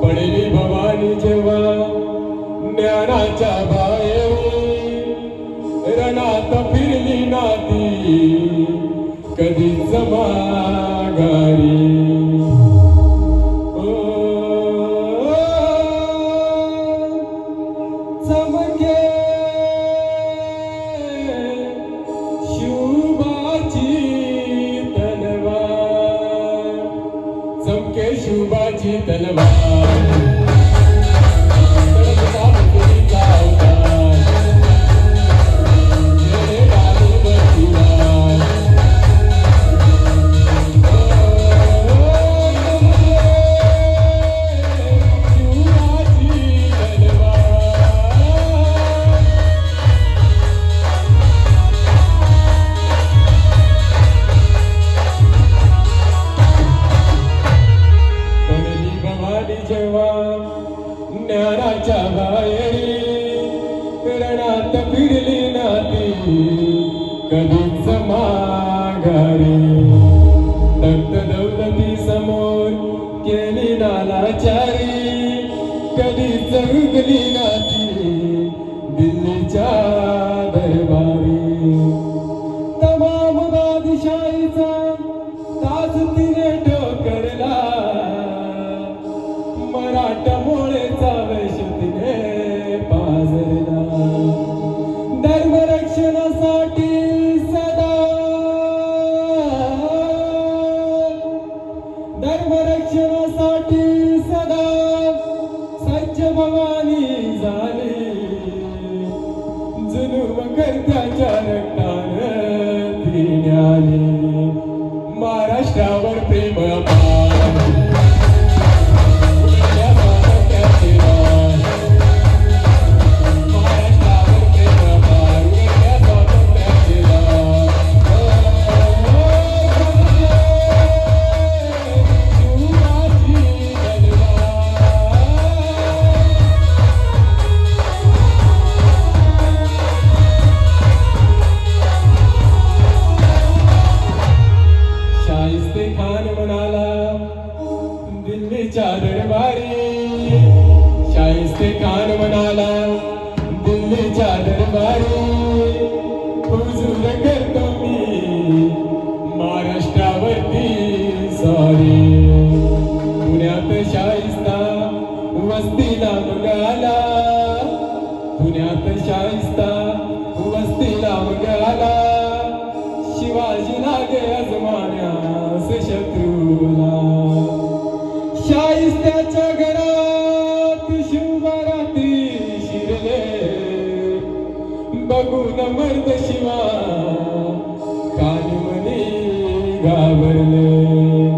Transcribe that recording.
पडली भवानी जेव्हा ज्ञानाच्या बाहेरी रणात फिरली नाती कधीच माघारी चमके शुभाची तलवार चमके शुभाची तलवार जेव्हा ज्ञानाच्या बाहेरी रणात फिरली नाती कधीच माघारी तख्त दौलती समोर केली नालाचारी कधीच उगली नाती दिल्लीच्या दरबारी तमाम बादशाहीचा ताज तिने ठोकरला मराठमोळेचा वेश तिने पाजरला धर्मरक्षणासाठी सदा धर्मरक्षणासाठी सदा सज्ज भवानी झाली जुलूम कर्त्याच्या रक्तानं ती न्याली महाराष्ट्रावर प्रेम अपार खान म्हणाला दिल्लीच्या दरबारी शाहिस्ते खान म्हणाला दिल्लीच्या दरबारी हुजूर करतो मी महाराष्ट्रावरती सॉरी पुण्यात शाहिस्ता वस्तीला मग आला पुण्यात शाहिस्ता वस्तीला मग आला शिवाजी लागे अजमान्यास शत्रूला शाहिस्त्याच्या घरात शिवबाराती शिरले बघून मर्द शिवा कानमनी घाबरले